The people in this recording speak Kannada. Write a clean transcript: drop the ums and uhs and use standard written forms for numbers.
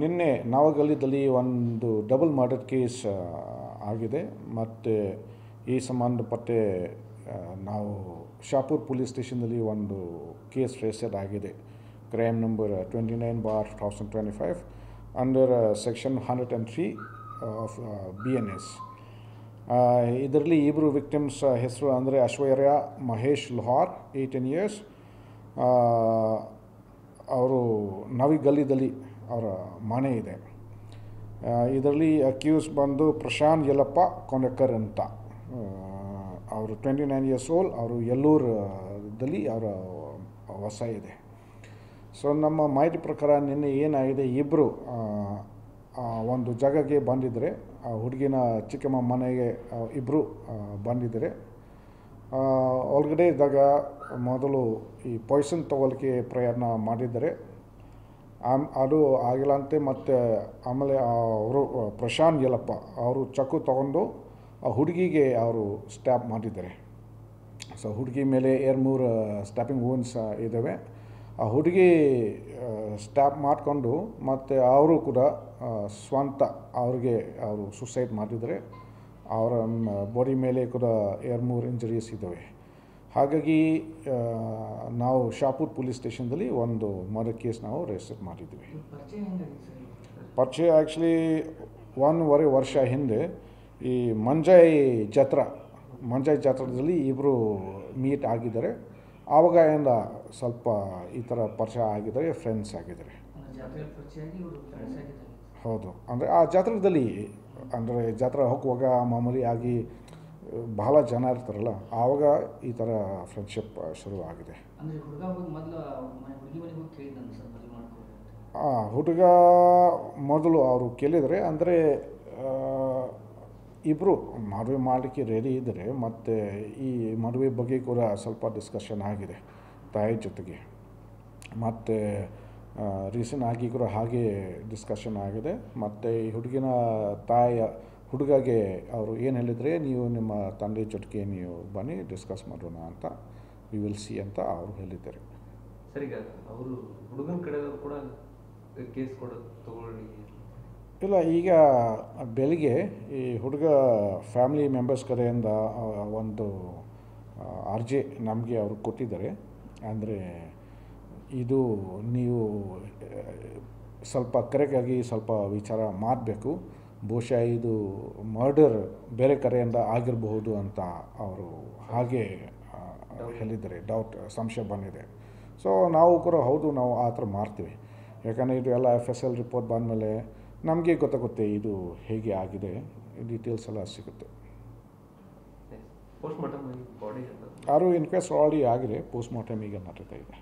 ನಿನ್ನೆ ನವಗಲ್ಲಿದಲ್ಲಿ ಒಂದು ಡಬಲ್ ಮರ್ಡರ್ ಕೇಸ್ ಆಗಿದೆ ಮತ್ತು ಈ ಸಂಬಂಧಪಟ್ಟ ನಾವು ಶಾಪುರ್ ಪೊಲೀಸ್ ಸ್ಟೇಷನ್ನಲ್ಲಿ ಒಂದು ಕೇಸ್ ರಿಜಿಸ್ಟರ್ ಆಗಿದೆ. Crime number 29/2025 under section 103 of BNS. ಇದರಲ್ಲಿ ಇಬ್ಬರು ವಿಕ್ಟಿಮ್ಸ್ ಹೆಸರು ಅಂದರೆ ಐಶ್ವರ್ಯ ಮಹೇಶ್ ಲೋಹಾರ್ 18 years. ಅವರು ನವಗಲ್ಲಿದಲ್ಲಿ ಅವರ ಮನೆ ಇದೆ. ಇದರಲ್ಲಿ ಅಕ್ಯೂಸ್ ಬಂದು ಪ್ರಶಾಂತ್ ಯಲ್ಲಪ್ಪ ಕೊನೆಕರ್ ಅಂತ. ಅವರು 29 years old. ಅವರು ಯಲ್ಲೂರಲ್ಲಿ ಅವರ ವಾಸ ಇದೆ. ಸೊ ನಮ್ಮ ಮಾಹಿತಿ ಪ್ರಕಾರ ನಿನ್ನೆ ಏನಾಗಿದೆ, ಇಬ್ಬರು ಒಂದು ಜಾಗಕ್ಕೆ ಬಂದಿದ್ದರೆ, ಹುಡುಗಿನ ಚಿಕ್ಕಮ್ಮ ಮನೆಗೆ ಇಬ್ಬರು ಬಂದಿದ್ದರೆ, ಒಳಗಡೆ ಇದ್ದಾಗ ಮೊದಲು ಈ ಪಾಯ್ಸನ್ ತಗೊಳ್ಳೋಕ್ಕೆ ಪ್ರಯತ್ನ ಮಾಡಿದ್ದಾರೆ. ಅದು ಆಗಿಲ್ಲ ಅಂತೆ. ಮತ್ತು ಆಮೇಲೆ ಅವರು ಪ್ರಶಾಂತ್ ಯಲ್ಲಪ್ಪ ಅವರು ಚಾಕು ತಗೊಂಡು ಆ ಹುಡುಗಿಗೆ ಅವರು ಸ್ಟ್ಯಾಪ್ ಮಾಡಿದ್ದಾರೆ. ಸೊ ಹುಡುಗಿ ಮೇಲೆ 2-3 ಸ್ಟ್ಯಾಪಿಂಗ್ ವೂನ್ಸ್ ಇದ್ದಾವೆ. ಆ ಹುಡುಗಿ ಸ್ಟ್ಯಾಪ್ ಮಾಡಿಕೊಂಡು ಮತ್ತು ಅವರು ಕೂಡ ಸ್ವಂತ ಅವ್ರಿಗೆ ಅವರು ಸುಸೈಡ್ ಮಾಡಿದ್ದಾರೆ. ಅವರ ಬಾಡಿ ಮೇಲೆ ಕೂಡ 2-3 ಇಂಜರೀಸ್ ಇದ್ದಾವೆ. ಹಾಗಾಗಿ ನಾವು ಶಾಪುರ್ ಪೊಲೀಸ್ ಸ್ಟೇಷನ್ದಲ್ಲಿ ಒಂದು ಮರ್ಡರ್ ಕೇಸ್ ನಾವು ರಿಜಿಸ್ಟರ್ ಮಾಡಿದ್ವಿ. ಪರಿಚಯ ಆ್ಯಕ್ಚುಲಿ 1.5 ವರ್ಷ ಹಿಂದೆ ಈ ಮಂಜಾಯಿ ಜಾತ್ರೆಯಲ್ಲಿ ಇಬ್ಬರು ಮೀಟ್ ಆಗಿದ್ದಾರೆ. ಆವಾಗದಿಂದ ಸ್ವಲ್ಪ ಈ ಥರ ಪರಿಚಯ ಆಗಿದ್ದಾರೆ, ಫ್ರೆಂಡ್ಸ್ ಆಗಿದ್ದಾರೆ. ಹೌದು, ಅಂದರೆ ಆ ಜಾತ್ರೆಯಲ್ಲಿ ಅಂದರೆ ಜಾತ್ರೆ ಹೋಗುವಾಗ ಮಾಮೂಲಿ ಆಗಿ ಬಹಳ ಜನ ಇರ್ತಾರಲ್ಲ, ಆವಾಗ ಈ ಥರ ಫ್ರೆಂಡ್ಶಿಪ್ ಶುರು ಆಗಿದೆ. ಹುಡುಗ ಮೊದಲು ಅವರು ಕೇಳಿದರೆ, ಅಂದರೆ ಇಬ್ಬರು ಮದುವೆ ಮಾಡಲಿಕ್ಕೆ ರೆಡಿ ಇದ್ದರೆ, ಮತ್ತು ಈ ಮದುವೆ ಬಗ್ಗೆ ಕೂಡ ಸ್ವಲ್ಪ ಡಿಸ್ಕಷನ್ ಆಗಿದೆ ತಾಯಿ ಜೊತೆಗೆ. ಮತ್ತು ರೀಸೆಂಟ್ ಆಗಿ ಕೂಡ ಹಾಗೆ ಡಿಸ್ಕಷನ್ ಆಗಿದೆ. ಮತ್ತು ಈ ಹುಡುಗಿನ ತಾಯಿಯ ಹುಡುಗಗೆ ಅವರು ಏನು ಹೇಳಿದರೆ, ನೀವು ನಿಮ್ಮ ತಂದೆ ಜೊತೆಗೆ ನೀವು ಬನ್ನಿ ಡಿಸ್ಕಸ್ ಮಾಡೋಣ ಅಂತ, ವಿ ವಿಲ್ ಸಿ ಅಂತ ಅವರು ಹೇಳಿದ್ದಾರೆ. ಸರಿ, ಅವರು ಹುಡುಗನ ಕಡೆ ಕೂಡ ಕೇಸ್ ತಗೊಳ್ಳಿ ಇಲ್ಲ. ಈಗ ಬೆಳಿಗ್ಗೆ ಈ ಹುಡುಗ ಫ್ಯಾಮಿಲಿ ಮೆಂಬರ್ಸ್ ಕಡೆಯಿಂದ ಒಂದು ಅರ್ಜಿ ನಮಗೆ ಅವರು ಕೊಟ್ಟಿದ್ದಾರೆ. ಅಂದರೆ ಇದು ನೀವು ಸ್ವಲ್ಪ ಕರೆಕ್ಟಾಗಿ ಸ್ವಲ್ಪ ವಿಚಾರ ಮಾಡಬೇಕು, ಬಹುಶಃ ಇದು ಮರ್ಡರ್ ಬೇರೆ ಕಡೆಯಿಂದ ಆಗಿರಬಹುದು ಅಂತ ಅವರು ಹಾಗೆ ಹೇಳಿದ್ದಾರೆ. ಸಂಶಯ ಬಂದಿದೆ. ಸೊ ನಾವು ಕೂಡ ಹೌದು, ನಾವು ಆ ಥರ ಮಾಡ್ತೀವಿ. ಯಾಕಂದರೆ ಇದು ಎಲ್ಲ FSL ರಿಪೋರ್ಟ್ ಬಂದಮೇಲೆ ನಮಗೆ ಗೊತ್ತಾಗುತ್ತೆ ಇದು ಹೇಗೆ ಆಗಿದೆ, ಡೀಟೇಲ್ಸ್ ಎಲ್ಲ ಸಿಗುತ್ತೆ. ಪೋಸ್ಟ್ ಮಾರ್ಟಮ್ ಬಾಡಿ ಯಾರು ಇನ್ಕ್ವೆಸ್ಟ್ ಆಲ್ರೆಡಿ ಆಗಿದೆ, ಪೋಸ್ಟ್ ಮಾರ್ಟಮ್ ಈಗ ನಡೀತಾ ಇದೆ.